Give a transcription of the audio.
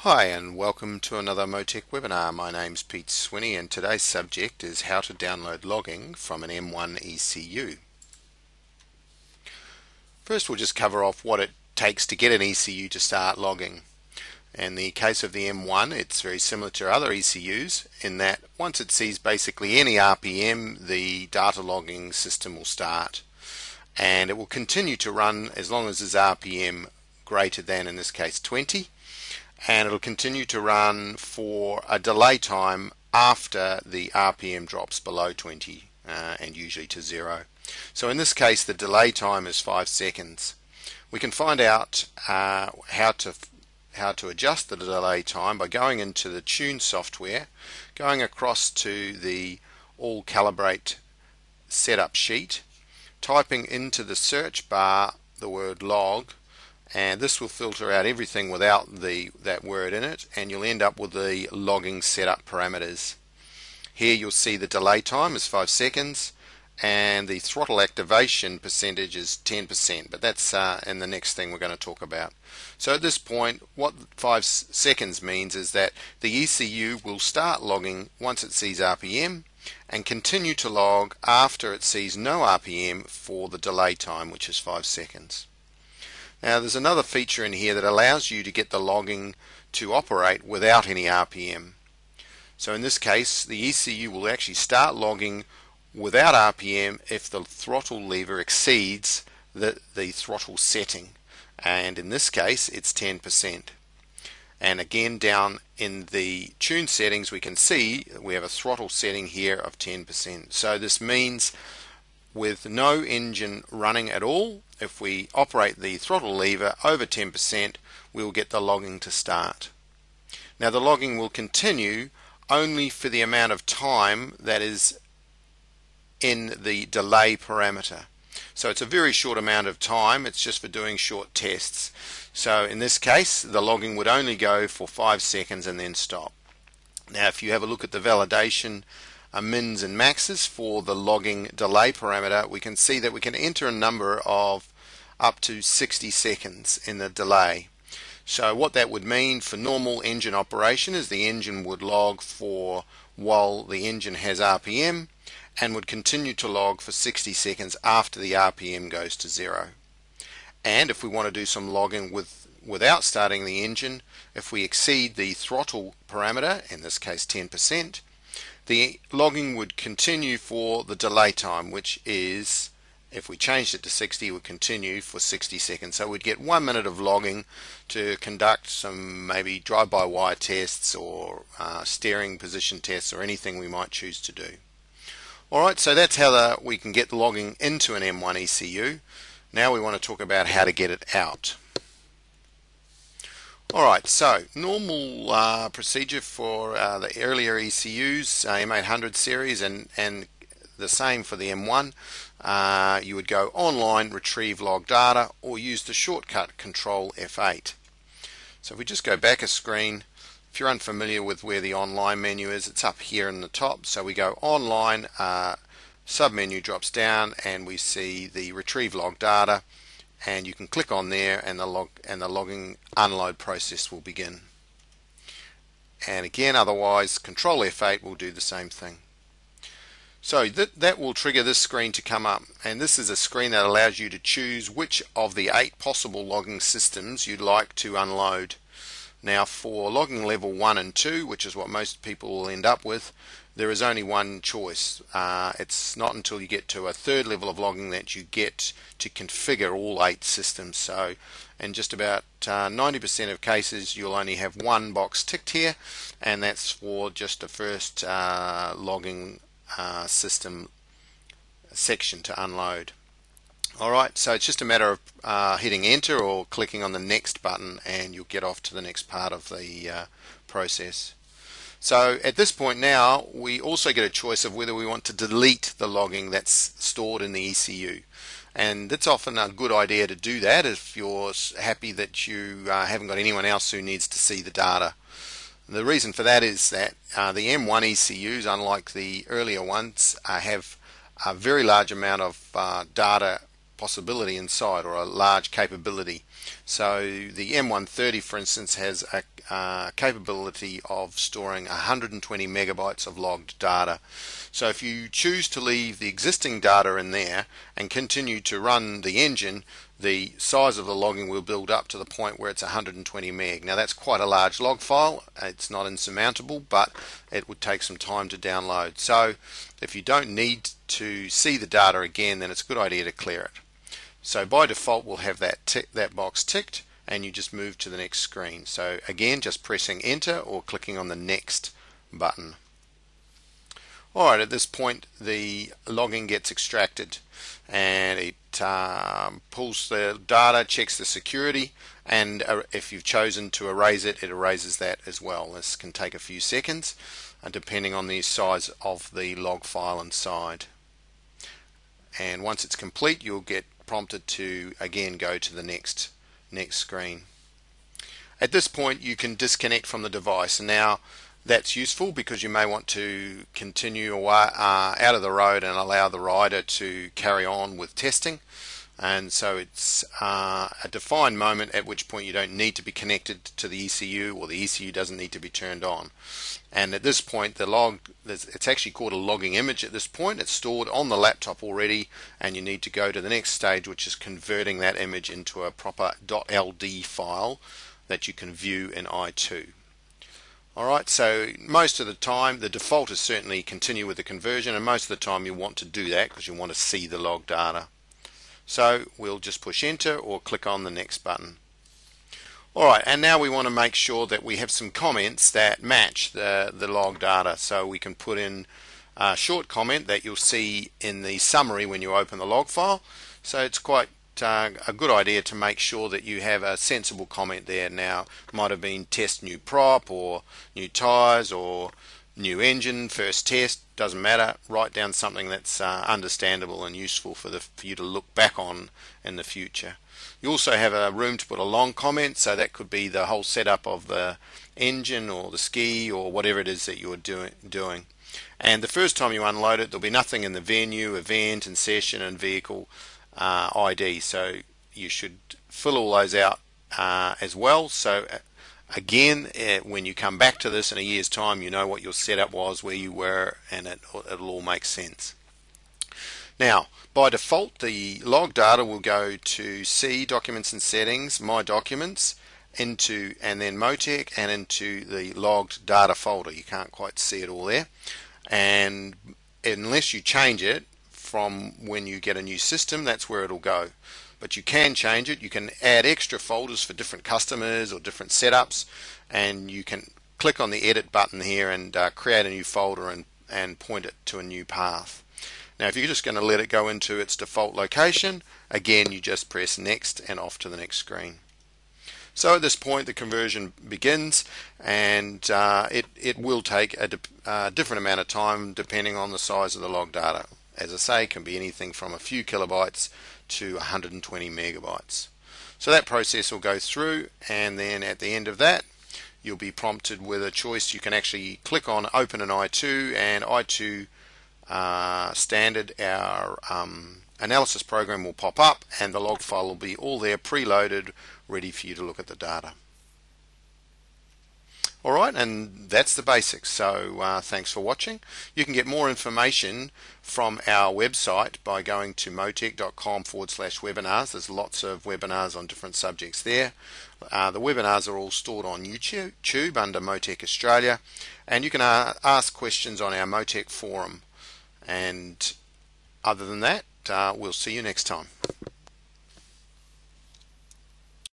Hi and welcome to another Motec webinar. My name's Pete Swinney and today's subject is how to download logging from an M1 ECU. First we'll just cover off what it takes to get an ECU to start logging. In the case of the M1 it's very similar to other ECUs in that once it sees basically any RPM the data logging system will start, and it will continue to run as long as there's RPM greater than, in this case, 20. And it'll continue to run for a delay time after the RPM drops below 20 and usually to 0. So in this case the delay time is 5 seconds. We can find out how to adjust the delay time by going into the Tune software, going across to the All Calibrate setup sheet, typing into the search bar the word log, and this will filter out everything without that word in it, and you'll end up with the logging setup parameters. Here you'll see the delay time is 5 seconds and the throttle activation percentage is 10%, but that's in the next thing we're going to talk about. So at this point what 5 seconds means is that the ECU will start logging once it sees RPM and continue to log after it sees no RPM for the delay time, which is 5 seconds. Now there's another feature in here that allows you to get the logging to operate without any RPM. So in this case the ECU will actually start logging without RPM if the throttle lever exceeds the throttle setting, and in this case it's 10%. And again, down in the tune settings we can see we have a throttle setting here of 10%. So this means with no engine running at all, if we operate the throttle lever over 10%, we will get the logging to start. Now the logging will continue only for the amount of time that is in the delay parameter. So it's a very short amount of time, it's just for doing short tests. So in this case the logging would only go for 5 seconds and then stop. Now if you have a look at the validation mins and maxes for the logging delay parameter, we can see that we can enter a number of up to 60 seconds in the delay. So what that would mean for normal engine operation is the engine would log for while the engine has RPM and would continue to log for 60 seconds after the RPM goes to 0. And if we want to do some logging without starting the engine, if we exceed the throttle parameter, in this case 10%, the logging would continue for the delay time, which is, if we changed it to 60, it would continue for 60 seconds. So we'd get 1 minute of logging to conduct some maybe drive-by-wire tests or steering position tests or anything we might choose to do. Alright, so that's how we can get the logging into an M1 ECU. Now we want to talk about how to get it out. Alright, so normal procedure for the earlier ECUs, M800 series, and the same for the M1. You would go online, retrieve log data, or use the shortcut Control F8. So if we just go back a screen, if you're unfamiliar with where the online menu is, it's up here in the top. So we go online, sub-menu drops down, and we see the retrieve log data. And you can click on there and the logging unload process will begin. And again, otherwise Control F8 will do the same thing. So that will trigger this screen to come up, and this is a screen that allows you to choose which of the 8 possible logging systems you'd like to unload. Now for logging level 1 and 2, which is what most people will end up with, there is only one choice. It's not until you get to a third level of logging that you get to configure all 8 systems. So in just about 90% of cases you'll only have one box ticked here, and that's for just the first logging system section to unload. Alright, so it's just a matter of hitting enter or clicking on the next button and you'll get off to the next part of the process. So at this point now we also get a choice of whether we want to delete the logging that's stored in the ECU, and it's often a good idea to do that if you're happy that you haven't got anyone else who needs to see the data. The reason for that is that the M1 ECUs, unlike the earlier ones, have a very large amount of data possibility inside, or a large capability. So the M130, for instance, has a capability of storing 120 megabytes of logged data. So if you choose to leave the existing data in there and continue to run the engine, the size of the logging will build up to the point where it's 120 meg. Now that's quite a large log file. It's not insurmountable, but it would take some time to download. So if you don't need to see the data again, then it's a good idea to clear it. So by default we'll have that box ticked, and you just move to the next screen. So again, just pressing enter or clicking on the next button. Alright, at this point the logging gets extracted, and it pulls the data, checks the security, and if you've chosen to erase it, it erases that as well. This can take a few seconds depending on the size of the log file inside. And once it's complete, you'll get prompted to again go to the next screen. At this point you can disconnect from the device, and now that's useful because you may want to continue away, out of the road and allow the rider to carry on with testing. And so it's a defined moment at which point you don't need to be connected to the ECU, or the ECU doesn't need to be turned on. And at this point the log, it's actually called a logging image at this point. It's stored on the laptop already, and you need to go to the next stage, which is converting that image into a proper .ld file that you can view in i2. Alright, so most of the time the default is certainly continue with the conversion, and most of the time you want to do that because you want to see the log data. So we'll just push enter or click on the next button. Alright, and now we want to make sure that we have some comments that match the log data. So we can put in a short comment that you'll see in the summary when you open the log file. So it's quite a good idea to make sure that you have a sensible comment there. Now, might have been test new prop, or new tires, or new engine, first test, doesn't matter. Write down something that's understandable and useful for you to look back on in the future. You also have a room to put a long comment, so that could be the whole setup of the engine or the ski or whatever it is that you're doing. And the first time you unload it, there'll be nothing in the venue, event, and session, and vehicle ID, so you should fill all those out as well. So again, when you come back to this in a year's time, you know what your setup was, where you were, and it'll all make sense. Now, by default, the log data will go to C, Documents and Settings, My Documents, and then Motec, and into the logged data folder. You can't quite see it all there, and unless you change it from when you get a new system, that's where it'll go. But you can change it. You can add extra folders for different customers or different setups, and you can click on the edit button here and create a new folder and point it to a new path. Now if you're just going to let it go into its default location, again you just press next and off to the next screen. So at this point the conversion begins, and it will take a different amount of time depending on the size of the log data. As I say, it can be anything from a few kilobytes to 120 megabytes. So that process will go through, and then at the end of that you'll be prompted with a choice. You can actually click on Open in i2, and i2 Standard, our analysis program, will pop up, and the log file will be all there preloaded, ready for you to look at the data. Alright, and that's the basics. So thanks for watching. You can get more information from our website by going to motec.com/webinars. There's lots of webinars on different subjects there. The webinars are all stored on YouTube under Motec Australia, and you can ask questions on our Motec forum. And other than that, we'll see you next time.